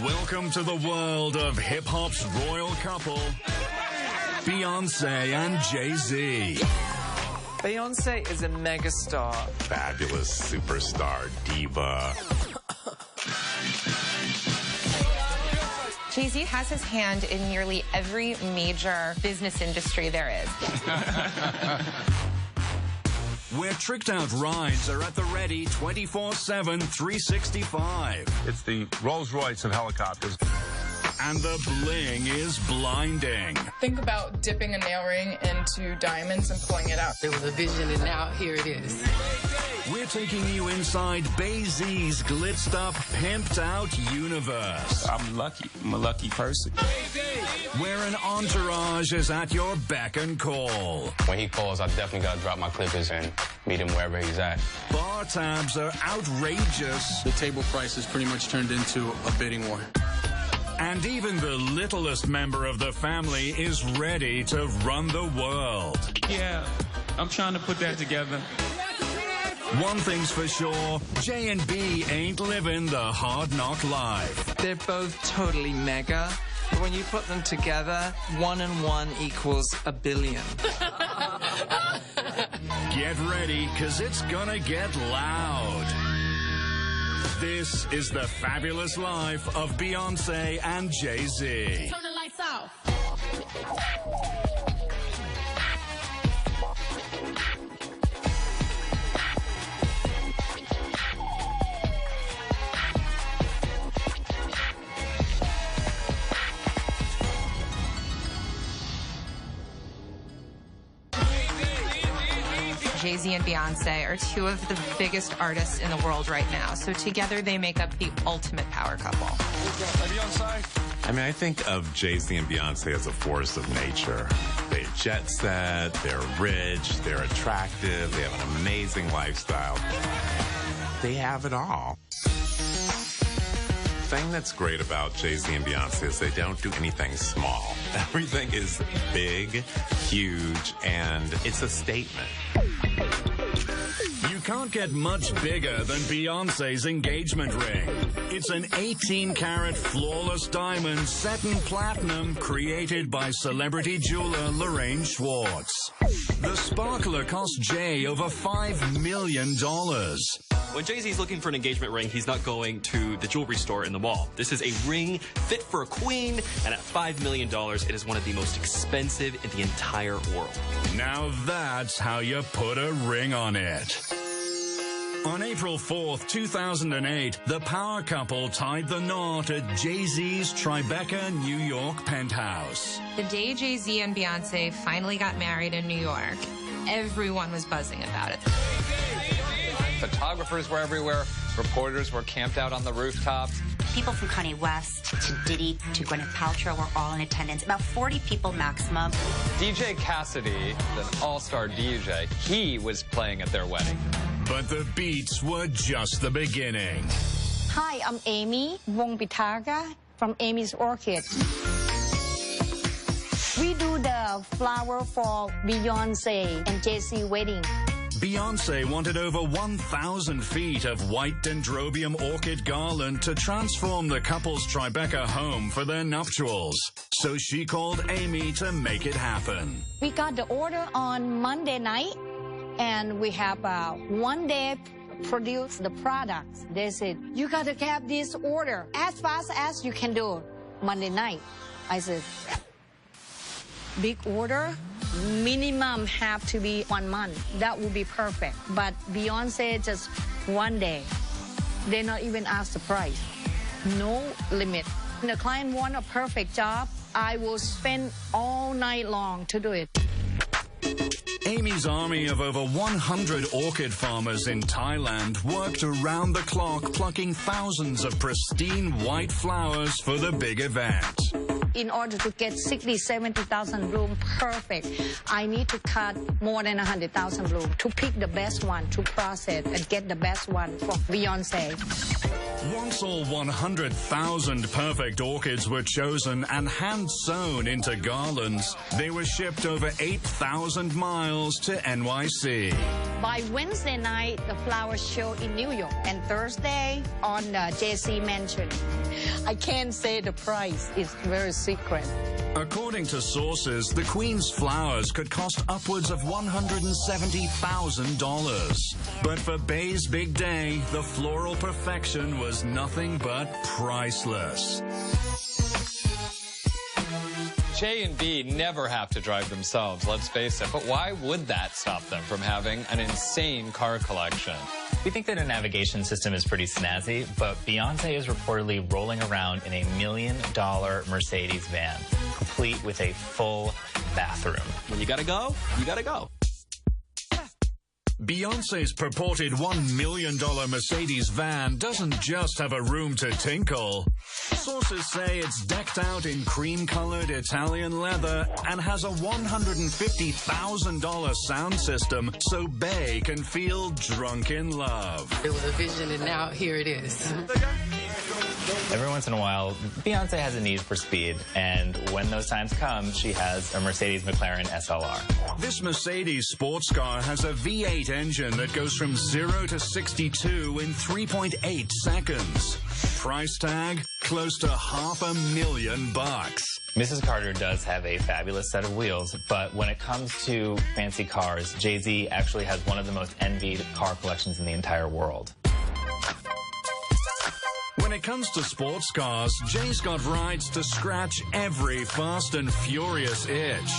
Welcome to the world of hip-hop's royal couple, Beyonce and Jay-Z. Beyonce is a megastar. Fabulous superstar diva. Jay-Z has his hand in nearly every major business industry there is. Where tricked-out rides are at the ready 24/7, 365. It's the Rolls-Royce of helicopters. And the bling is blinding. Think about dipping a nail ring into diamonds and pulling it out. There was a vision, and now here it is. We're taking you inside BeyonceJayZ's glitzed up, pimped out universe. I'm lucky. I'm a lucky person. Where an entourage is at your beck and call. When he calls, I definitely gotta drop my clippers and meet him wherever he's at. Bar tabs are outrageous. The table price has pretty much turned into a bidding war. And even the littlest member of the family is ready to run the world. Yeah, I'm trying to put that together. One thing's for sure, J and B ain't living the hard knock life. They're both totally mega. But when you put them together, 1 and 1 equals a billion. Get ready, 'cause it's gonna get loud. This is the fabulous life of Beyonce and Jay-Z. Turn the lights off. Jay-Z and Beyonce are two of the biggest artists in the world right now. So together they make up the ultimate power couple. I mean, I think of Jay-Z and Beyonce as a force of nature. They're jet set, they're rich, they're attractive, they have an amazing lifestyle. They have it all. The thing that's great about Jay-Z and Beyonce is they don't do anything small. Everything is big, huge, and it's a statement. You can't get much bigger than Beyonce's engagement ring. It's an 18-carat flawless diamond set in platinum created by celebrity jeweler Lorraine Schwartz. The sparkler cost Jay over $5 million. When Jay-Z's looking for an engagement ring, he's not going to the jewelry store in the mall. This is a ring fit for a queen, and at $5 million, it is one of the most expensive in the entire world. Now that's how you put a ring on it. On April 4th, 2008, the power couple tied the knot at Jay-Z's Tribeca, New York penthouse. The day Jay-Z and Beyonce finally got married in New York, everyone was buzzing about it. Photographers were everywhere. Reporters were camped out on the rooftops. People from Kanye West to Diddy to Gwyneth Paltrow were all in attendance, about 40 people maximum. DJ Cassidy, an all-star DJ, he was playing at their wedding. But the beats were just the beginning. Hi, I'm Amy Wong Pitaga from Amy's Orchid. We do the flower for Beyonce and Jay-Z wedding. Beyonce wanted over 1,000 feet of white dendrobium orchid garland to transform the couple's Tribeca home for their nuptials. So she called Amy to make it happen. We got the order on Monday night, and we have 1 day produce the products. They said, you got to have this order as fast as you can do Monday night. I said, big order? Minimum have to be 1 month. That would be perfect. But Beyonce just 1 day. They not even ask the price. No limit. The client want a perfect job. I will spend all night long to do it. Amy's army of over 100 orchid farmers in Thailand worked around the clock plucking thousands of pristine white flowers for the big event. In order to get 60, 70,000 bloom perfect, I need to cut more than 100,000 bloom to pick the best one to process and get the best one for Beyonce. Once all 100,000 perfect orchids were chosen and hand-sewn into garlands, they were shipped over 8,000 miles to NYC. By Wednesday night, the flowers show in New York, and Thursday on the JayZ Mansion. I can't say the price, it's very secret. According to sources, the Queen's flowers could cost upwards of $170,000. But for Bey's big day, the floral perfection was nothing but priceless. Jay and B never have to drive themselves, let's face it. But why would that stop them from having an insane car collection? We think that a navigation system is pretty snazzy, but Beyonce is reportedly rolling around in a $1 million Mercedes van, complete with a full bathroom. When you gotta go, you gotta go. Beyonce's purported $1 million Mercedes van doesn't just have a room to tinkle. Sources say it's decked out in cream-colored Italian leather and has a $150,000 sound system so Bey can feel drunk in love. It was a vision, and now here it is. Every once in a while, Beyonce has a need for speed, and when those times come, she has a Mercedes McLaren SLR. This Mercedes sports car has a V8 engine that goes from 0 to 62 in 3.8 seconds. Price tag, close to $500,000. Mrs. Carter does have a fabulous set of wheels, but when it comes to fancy cars, JayZ actually has one of the most envied car collections in the entire world. When it comes to sports cars, Jay's got rides to scratch every Fast and Furious itch.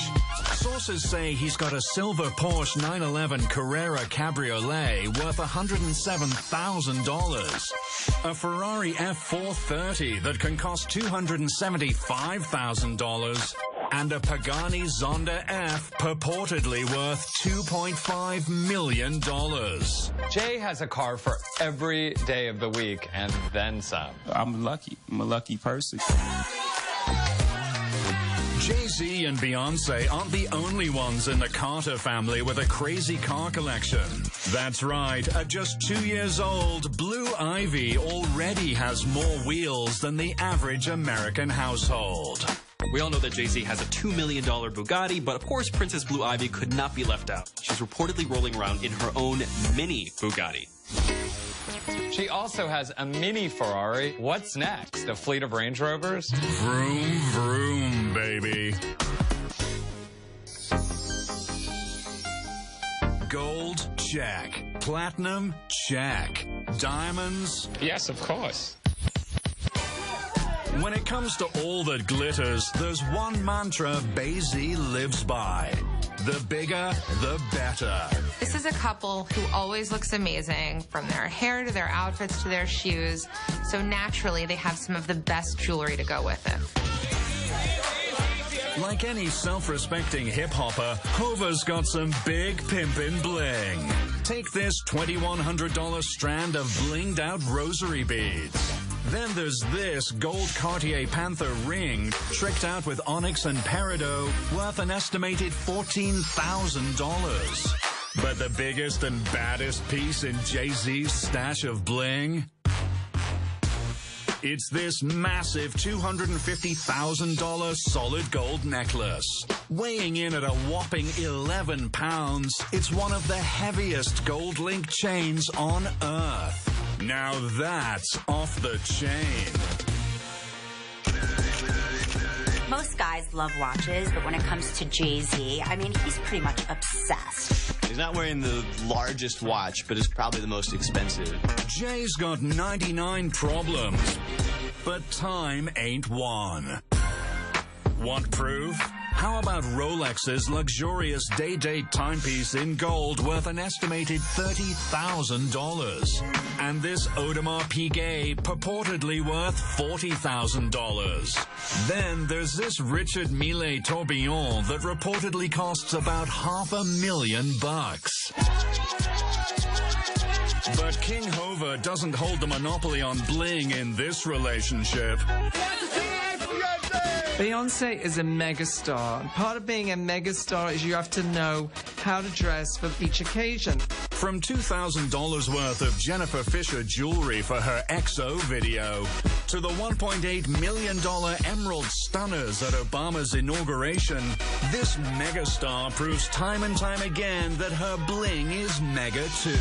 Sources say he's got a silver Porsche 911 Carrera Cabriolet worth $107,000, a Ferrari F430 that can cost $275,000, and a Pagani Zonda F purportedly worth $2.5 million. Jay has a car for every day of the week and then some. I'm lucky. I'm a lucky person. JayZ and Beyonce aren't the only ones in the Carter family with a crazy car collection. That's right, at just 2 years old, Blue Ivy already has more wheels than the average American household. We all know that JayZ has a $2 million Bugatti, but of course Princess Blue Ivy could not be left out. She's reportedly rolling around in her own mini Bugatti. She also has a mini Ferrari. What's next? A fleet of Range Rovers? Vroom, vroom, baby. Gold? Check. Platinum? Check. Diamonds? Yes, of course. When it comes to all that glitters, there's one mantra BeyZ lives by. The bigger, the better. This is a couple who always looks amazing, from their hair to their outfits to their shoes. So naturally, they have some of the best jewelry to go with it. Like any self-respecting hip-hopper, Hova's got some big pimpin' bling. Take this $2,100 strand of blinged-out rosary beads. Then there's this gold Cartier Panther ring, tricked out with onyx and peridot, worth an estimated $14,000. But the biggest and baddest piece in JayZ's stash of bling? It's this massive $250,000 solid gold necklace. Weighing in at a whopping 11 pounds, it's one of the heaviest gold link chains on Earth. Now that's off the chain. Most guys love watches, but when it comes to JayZ, I mean, he's pretty much obsessed. He's not wearing the largest watch, but it's probably the most expensive. Jay's got 99 problems, but time ain't one. Want proof? How about Rolex's luxurious day-date timepiece in gold worth an estimated $30,000? And this Audemars Piguet purportedly worth $40,000. Then there's this Richard Mille tourbillon that reportedly costs about $500,000. But King Hova doesn't hold the monopoly on bling in this relationship. Beyonce is a megastar. Part of being a megastar is you have to know how to dress for each occasion. From $2,000 worth of Jennifer Fisher jewelry for her XO video, to the $1.8 million emerald stunners at Obama's inauguration, this megastar proves time and time again that her bling is mega too.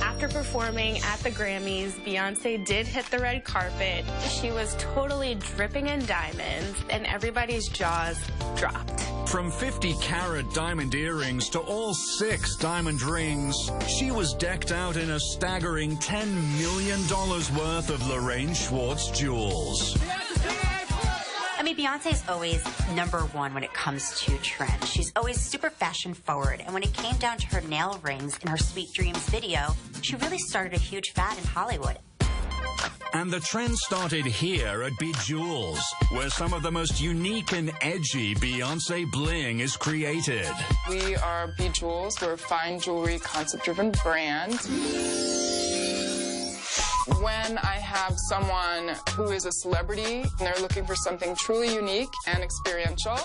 After performing at the Grammys, Beyonce did hit the red carpet. She was totally dripping in diamonds, and everybody's jaws dropped. From 50-carat diamond earrings to all 6 diamond rings, she was decked out in a staggering $10 million worth of Lorraine Schwartz jewels. I mean, Beyonce's always #1 when it comes to trend. She's always super fashion forward. And when it came down to her nail rings in her Sweet Dreams video, she really started a huge fad in Hollywood. And the trend started here at Bejewels, where some of the most unique and edgy Beyonce bling is created. We are Bejewels. We're a fine jewelry concept-driven brand. When I have someone who is a celebrity and they're looking for something truly unique and experiential,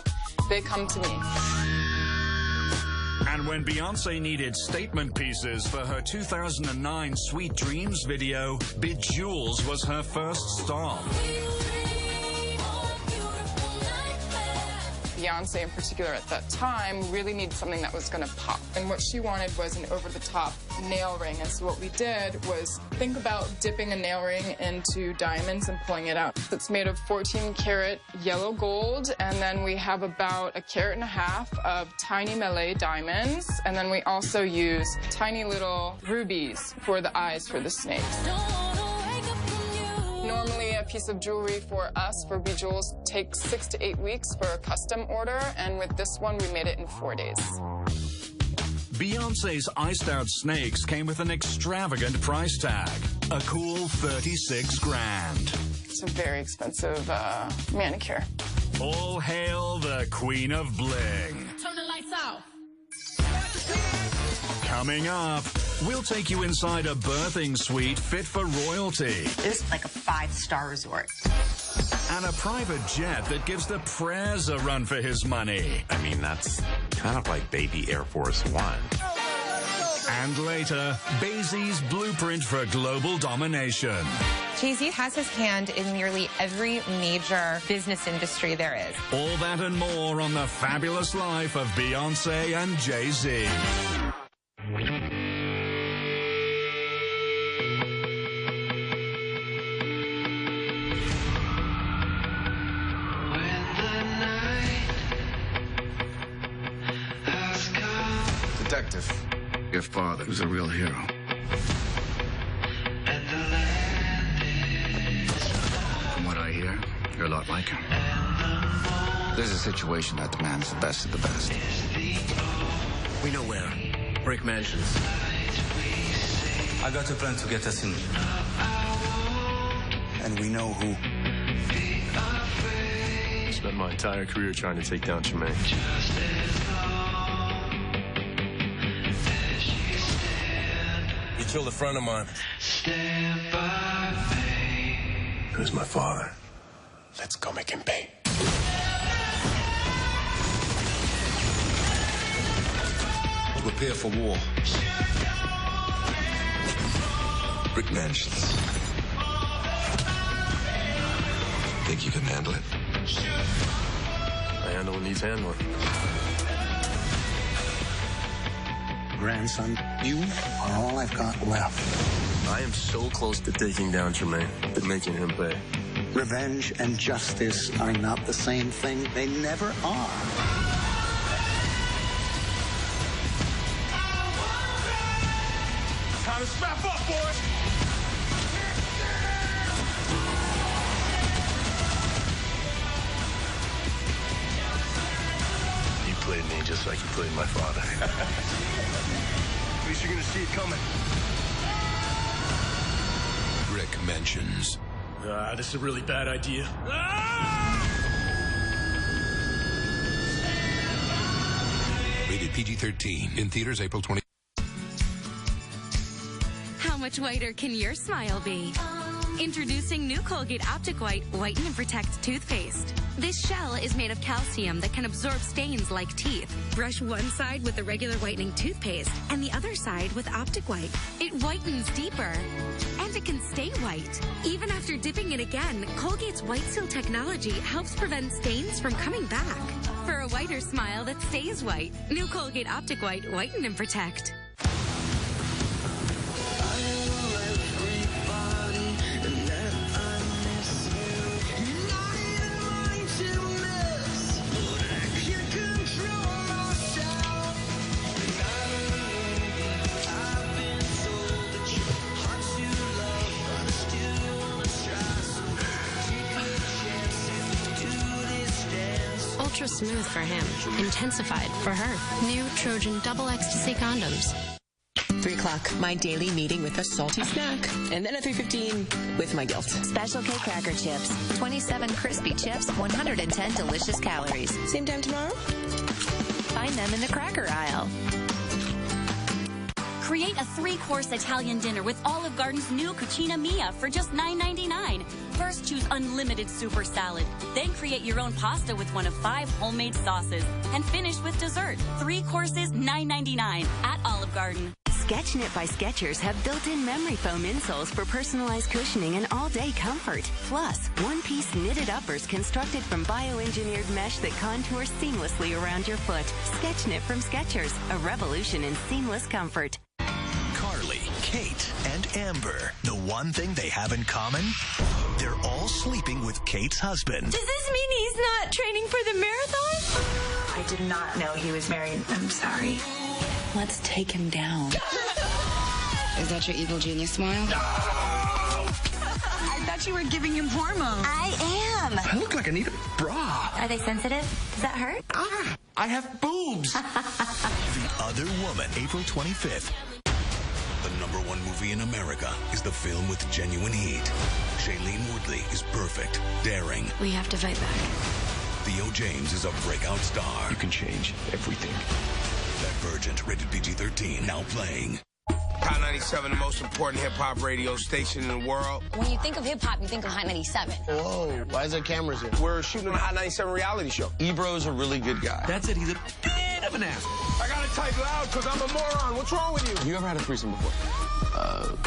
they come to me. And when Beyonce needed statement pieces for her 2009 Sweet Dreams video, Bejewels was her first stop. Beyonce in particular at that time really needed something that was going to pop. And what she wanted was an over-the-top nail ring. And so what we did was think about dipping a nail ring into diamonds and pulling it out. It's made of 14-karat yellow gold, and then we have about 1.5 carats of tiny melee diamonds. And then we also use tiny little rubies for the eyes for the snakes. Normally, a piece of jewelry for us, for Bejewels, takes 6 to 8 weeks for a custom order, and with this one, we made it in 4 days. Beyonce's iced-out snakes came with an extravagant price tag, a cool 36 grand. It's a very expensive manicure. All hail the Queen of Bling. Turn the lights out. Coming up, we'll take you inside a birthing suite fit for royalty. It's like a 5-star resort. And a private jet that gives the prez a run for his money. I mean, that's kind of like baby Air Force One. And later, BeyonceJayZ's blueprint for global domination. Jay-Z has his hand in nearly every major business industry there is. All that and more on the fabulous life of Beyonce and Jay-Z. Detective, your father was a real hero. From what I hear, you're a lot like him. There's a situation that demands the best of the best. We know where. Brick Mansions. I got a plan to get us in. And we know who. I spent my entire career trying to take down Tremaine. You killed a friend of mine. Who's my father? Let's go make him pay. Prepare for war. Brick Mansions. Think you can handle it? I handle what needs handling. Grandson, you are all I've got left. I am so close to taking down Tremaine, to making him pay. Revenge and justice are not the same thing. They never are. Time to strap up, boys! You played me just like you played my father. At least you're gonna see it coming. Brick Mansions. This is a really bad idea. Rated PG-13. In theaters April 20. How much whiter can your smile be? Introducing new Colgate Optic White Whiten and Protect toothpaste. This shell is made of calcium that can absorb stains like teeth. Brush one side with the regular whitening toothpaste and the other side with Optic White. It whitens deeper. And it can stay white. Even after dipping it again, Colgate's White Seal technology helps prevent stains from coming back. For a whiter smile that stays white, new Colgate Optic White Whiten and Protect. Ultra smooth for him, intensified for her. New Trojan Double Ecstasy condoms. 3 o'clock, my daily meeting with a salty snack. And then at 3:15, with my guilt. Special K Cracker Chips. 27 crispy chips, 110 delicious calories. Same time tomorrow? Find them in the cracker aisle. Create a 3-course Italian dinner with Olive Garden's new Cucina Mia for just $9.99. First, choose unlimited super salad. Then create your own pasta with one of 5 homemade sauces. And finish with dessert. 3 courses, $9.99 at Olive Garden. Sketch-Knit by Skechers have built-in memory foam insoles for personalized cushioning and all-day comfort. Plus, one-piece knitted uppers constructed from bioengineered mesh that contours seamlessly around your foot. Sketch-Knit from Skechers, a revolution in seamless comfort. Carly, Kate, and Amber. The one thing they have in common? They're all sleeping with Kate's husband. Does this mean he's not training for the marathon? I did not know he was married. I'm sorry. Let's take him down. Is that your evil genius smile? No! I thought you were giving him hormones. I am. I look like I need a bra. Are they sensitive? Does that hurt? I have boobs. The Other Woman, April 25th. The #1 movie in America is the film with genuine heat. Shailene Woodley is perfect, daring. We have to fight back. Theo James is a breakout star. You can change everything. Divergent, rated PG-13, now playing. Hot 97, the most important hip-hop radio station in the world. When you think of hip-hop, you think of Hot 97. Whoa, why is there cameras here? We're shooting a Hot 97 reality show. Ebro's a really good guy. That's it. He's a bit of an ass. I gotta type loud because I'm a moron. What's wrong with you? You ever had a threesome before?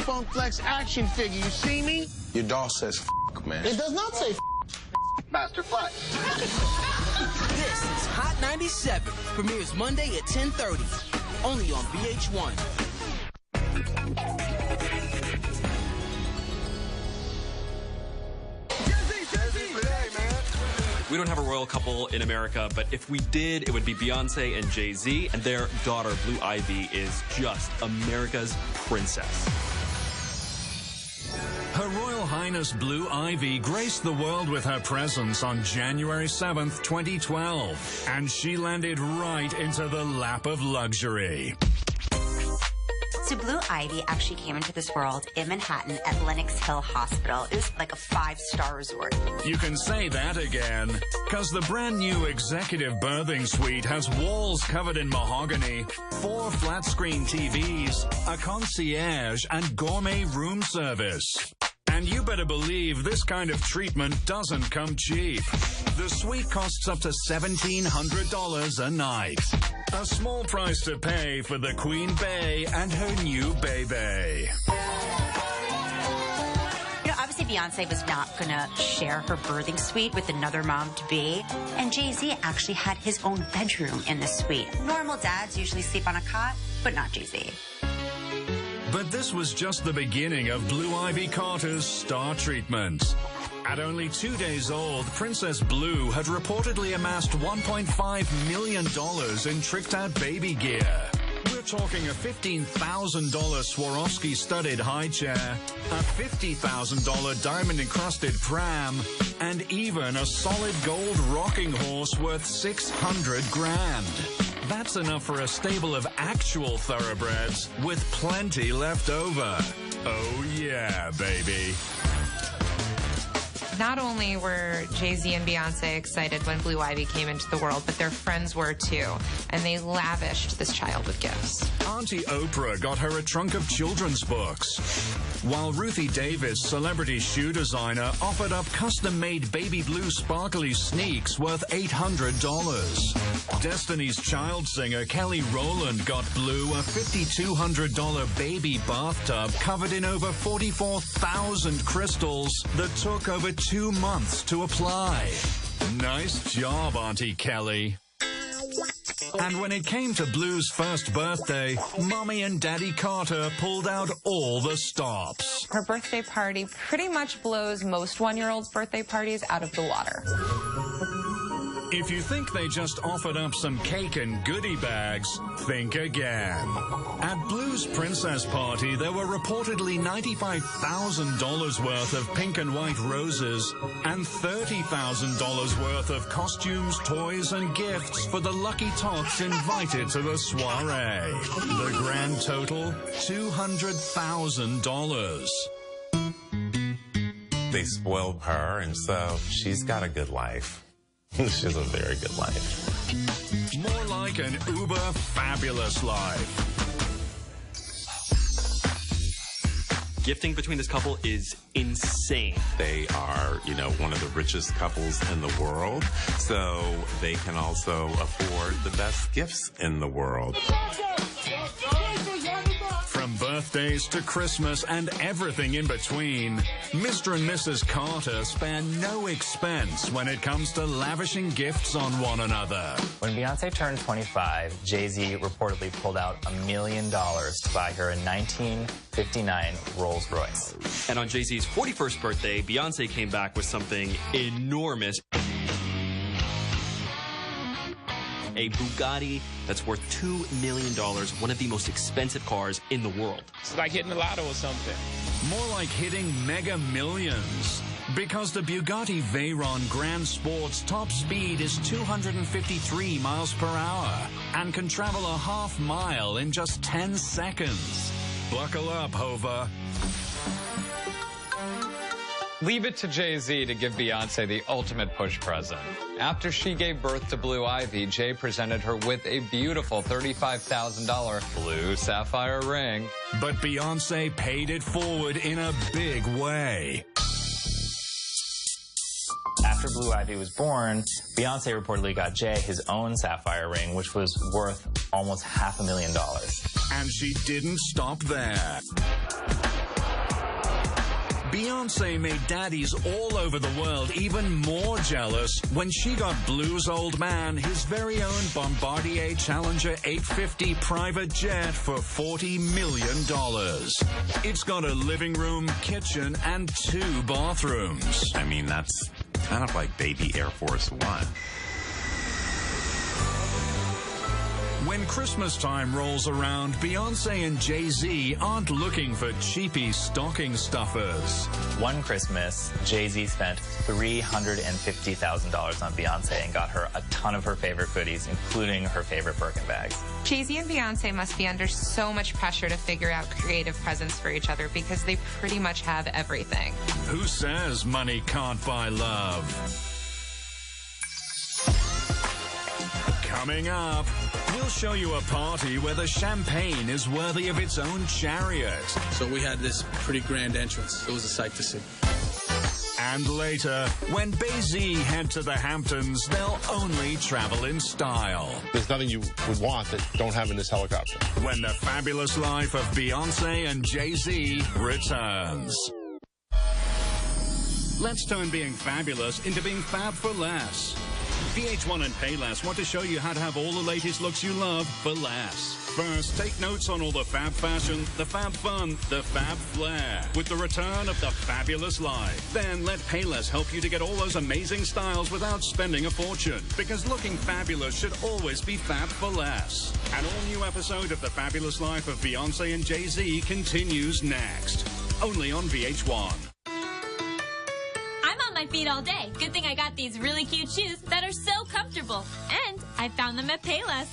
Funk Flex action figure. You see me? Your doll says f***, man. It does not say f***. Master Flex. This is Hot 97. Premieres Monday at 10:30. Only on VH1. We don't have a royal couple in America, but if we did, it would be Beyonce and Jay-Z, and their daughter, Blue Ivy, is just America's princess. Her Royal Highness Blue Ivy graced the world with her presence on January 7th, 2012, and she landed right into the lap of luxury. So Blue Ivy actually came into this world in Manhattan at Lenox Hill Hospital. It was like a 5-star resort. You can say that again, because the brand new executive birthing suite has walls covered in mahogany, 4 flat-screen TVs, a concierge, and gourmet room service. And you better believe this kind of treatment doesn't come cheap. The suite costs up to $1,700 a night. A small price to pay for the Queen Bey and her new baby. You know, obviously Beyonce was not going to share her birthing suite with another mom-to-be. And Jay-Z actually had his own bedroom in the suite. Normal dads usually sleep on a cot, but not Jay-Z. But this was just the beginning of Blue Ivy Carter's star treatment. At only 2 days old, Princess Blue had reportedly amassed $1.5 million in tricked-out baby gear. We're talking a $15,000 Swarovski-studded high chair, a $50,000 diamond-encrusted pram, and even a solid gold rocking horse worth $600 grand. That's enough for a stable of actual thoroughbreds with plenty left over. Oh yeah, baby. Not only were Jay-Z and Beyonce excited when Blue Ivy came into the world, but their friends were too, and they lavished this child with gifts. Auntie Oprah got her a trunk of children's books. while Ruthie Davis, celebrity shoe designer, offered up custom-made baby blue sparkly sneaks worth $800. Destiny's Child singer Kelly Rowland got Blue a $5,200 baby bathtub covered in over 44,000 crystals that took over 2 months to apply. Nice job, Auntie Kelly. And when it came to Blue's first birthday, Mommy and Daddy Carter pulled out all the stops. Her birthday party pretty much blows most one-year-olds' birthday parties out of the water. If you think they just offered up some cake and goodie bags, think again. At Blue's Princess Party, there were reportedly $95,000 worth of pink and white roses and $30,000 worth of costumes, toys, and gifts for the lucky tots invited to the soiree. The grand total, $200,000. They spoiled her, and so she's got a good life. She has a very good life. More like an uber fabulous life. Gifting between this couple is insane. They are, one of the richest couples in the world, so they can also afford the best gifts in the world. From birthdays to Christmas and everything in between, Mr. and Mrs. Carter spare no expense when it comes to lavishing gifts on one another. When Beyonce turned 25, Jay-Z reportedly pulled out $1 million to buy her a 1959 Rolls Royce. And on Jay-Z's 41st birthday, Beyonce came back with something enormous. A Bugatti that's worth $2 million, one of the most expensive cars in the world. It's like hitting the lotto or something. More like hitting mega millions. Because the Bugatti Veyron Grand Sport's top speed is 253 miles per hour and can travel a half mile in just 10 seconds. Buckle up, Hova. Leave it to Jay-Z to give Beyonce the ultimate push present. After she gave birth to Blue Ivy, Jay presented her with a beautiful $35,000 blue sapphire ring. But Beyonce paid it forward in a big way. After Blue Ivy was born, Beyonce reportedly got Jay his own sapphire ring, which was worth almost $500,000. And she didn't stop there. Beyonce made daddies all over the world even more jealous when she got Blue's old man his very own Bombardier Challenger 850 private jet for $40 million. It's got a living room, kitchen, and 2 bathrooms. I mean, that's kind of like baby Air Force One. When Christmas time rolls around, Beyonce and Jay-Z aren't looking for cheapy stocking stuffers. One Christmas, Jay-Z spent $350,000 on Beyonce and got her a ton of her favorite goodies, including her favorite Birkin bags. Jay-Z and Beyonce must be under so much pressure to figure out creative presents for each other because they pretty much have everything. Who says money can't buy love? Coming up, we'll show you a party where the champagne is worthy of its own chariot. So we had this pretty grand entrance. It was a sight to see. And later, when BeyonceJayZ head to the Hamptons, they'll only travel in style. There's nothing you would want that don't have in this helicopter. When the fabulous life of Beyonce and Jay-Z returns. Let's turn being fabulous into being fab for less. VH1 and Payless want to show you how to have all the latest looks you love for less. First, take notes on all the fab fashion, the fab fun, the fab flair, with the return of the fabulous life. Then let Payless help you to get all those amazing styles without spending a fortune. Because looking fabulous should always be fab for less. An all-new episode of The Fabulous Life of Beyonce and Jay-Z continues next. Only on VH1. My feet all day. Good thing I got these really cute shoes that are so comfortable. And I found them at Payless.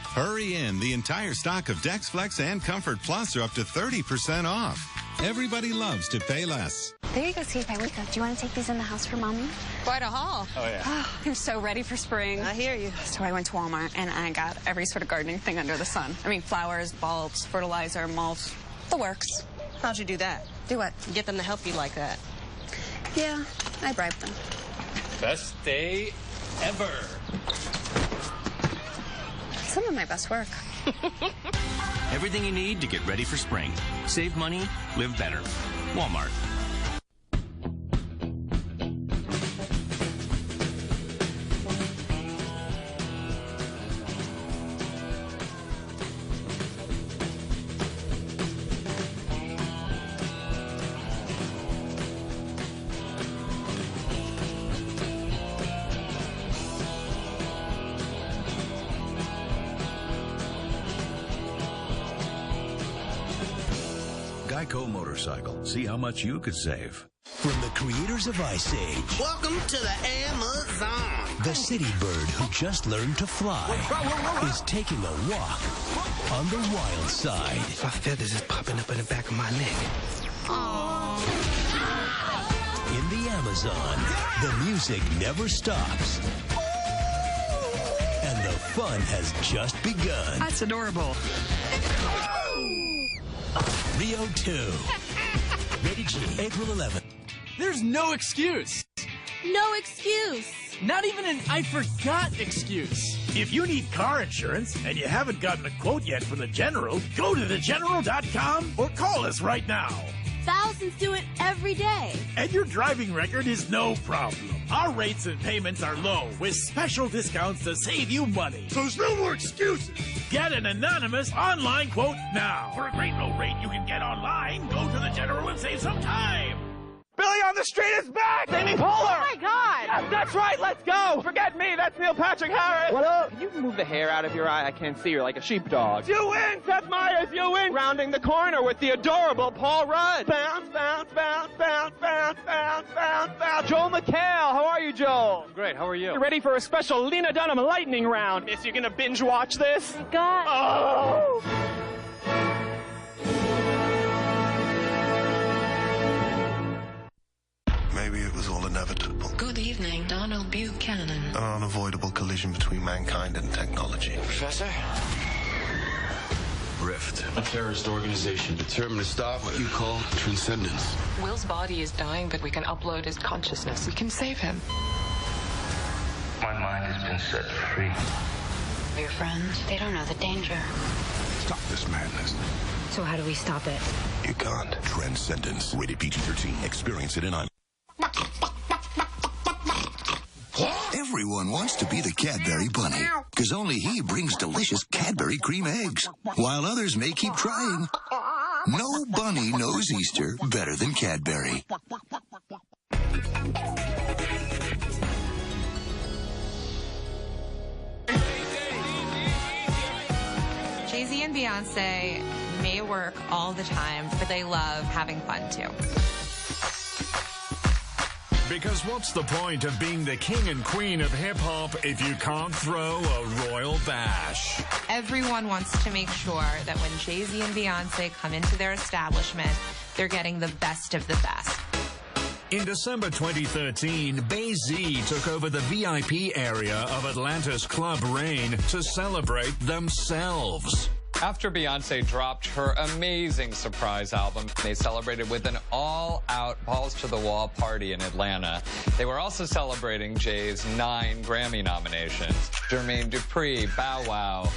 Hurry in. The entire stock of Dex Flex and Comfort Plus are up to 30% off. Everybody loves to pay less. There you go, see if I wake up. Do you want to take these in the house for Mommy? Quite a haul. Oh, yeah. Oh, I'm so ready for spring. I hear you. So I went to Walmart and I got every sort of gardening thing under the sun. I mean, flowers, bulbs, fertilizer, mulch, the works. How'd you do that? Do what? Get them to help you like that. Yeah, I bribed them. Best day ever. Some of my best work. Everything you need to get ready for spring. Save money, live better. Walmart. Geico Motorcycle. See how much you could save. From the creators of Ice Age. Welcome to the Amazon. The city bird who just learned to fly is taking a walk on the wild side. My feathers is popping up in the back of my neck. In the Amazon, the music never stops. And the fun has just begun. That's adorable. Rio 2. Rated G. April 11th. There's no excuse. No excuse. Not even an I forgot excuse. If you need car insurance and you haven't gotten a quote yet from the General, go to thegeneral.com or call us right now. Thousands do it every day. And your driving record is no problem. Our rates and payments are low with special discounts to save you money. So there's no more excuses. Get an anonymous online quote now. For a great low rate you can get online, go to the General and save some time. Billy on the street is back! Amy Poehler! Oh my God! Yes, that's right, let's go! Forget me, that's Neil Patrick Harris! What up? Can you move the hair out of your eye? I can't see. You're like a sheepdog. You win, Seth Meyers, you win! Rounding the corner with the adorable Paul Rudd. Bounce, bounce, bounce, bounce, bounce, bounce, bounce, bounce. Joel McHale, how are you, Joel? Great, how are you? You ready for a special Lena Dunham lightning round? Miss, you gonna binge watch this? God. Oh! Maybe it was all inevitable. Good evening, Donald Buchanan. An unavoidable collision between mankind and technology. Professor? Rift. A terrorist organization determined to stop what you call transcendence. Will's body is dying, but we can upload his consciousness. We can save him. My mind has been set free. Your friends, they don't know the danger. Stop this madness. So how do we stop it? You can't. Transcendence. Rated PG-13. Experience it in IMAX. Everyone wants to be the Cadbury Bunny, because only he brings delicious Cadbury cream eggs, while others may keep trying. No bunny knows Easter better than Cadbury. Jay-Z and Beyonce may work all the time, but they love having fun too. Because what's the point of being the king and queen of hip-hop if you can't throw a royal bash? Everyone wants to make sure that when Jay-Z and Beyonce come into their establishment, they're getting the best of the best. In December 2013, BeyonceJayZ took over the VIP area of Atlanta's Club Rain to celebrate themselves. After Beyonce dropped her amazing surprise album, they celebrated with an all-out balls-to-the-wall party in Atlanta. They were also celebrating Jay's 9 Grammy nominations. Jermaine Dupri, Bow Wow,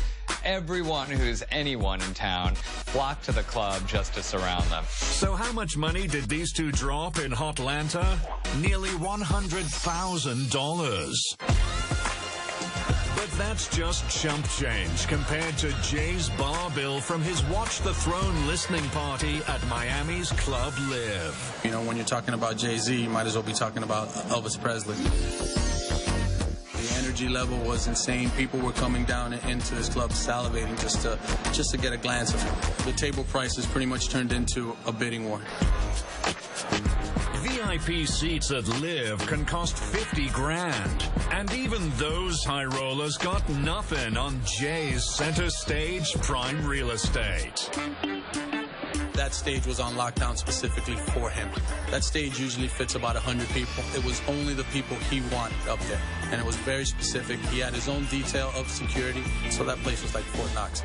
everyone who's anyone in town flocked to the club just to surround them. So how much money did these two drop in Hotlanta? Nearly $100,000. But that's just chump change compared to Jay's bar bill from his Watch the Throne listening party at Miami's Club Live. You know, when you're talking about Jay-Z, you might as well be talking about Elvis Presley. The energy level was insane. People were coming down into this club salivating just to get a glance of him. The table prices pretty much turned into a bidding war. VIP seats at Live can cost $50,000. And even those high rollers got nothing on Jay's center stage prime real estate. That stage was on lockdown specifically for him. That stage usually fits about 100 people. It was only the people he wanted up there. And it was very specific. He had his own detail of security, so that place was like Fort Knox.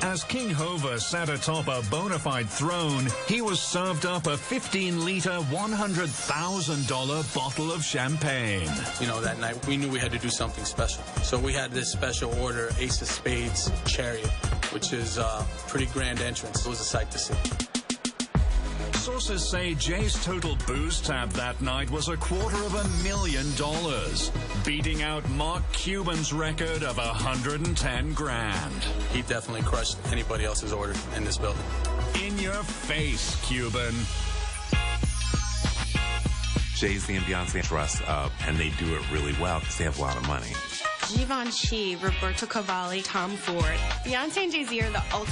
As King Hova sat atop a bona fide throne, he was served up a 15-liter, $100,000 bottle of champagne. You know, that night we knew we had to do something special. So we had this special order, Ace of Spades Chariot, which is a pretty grand entrance. It was a sight to see. Sources say Jay's total booze tab that night was $250,000, beating out Mark Cuban's record of $110,000. He definitely crushed anybody else's order in this building. In your face, Cuban. Jay-Z and Beyonce dress up, and they do it really well because they have a lot of money. Givenchy, Roberto Cavalli, Tom Ford. Beyonce and Jay-Z are the ultimate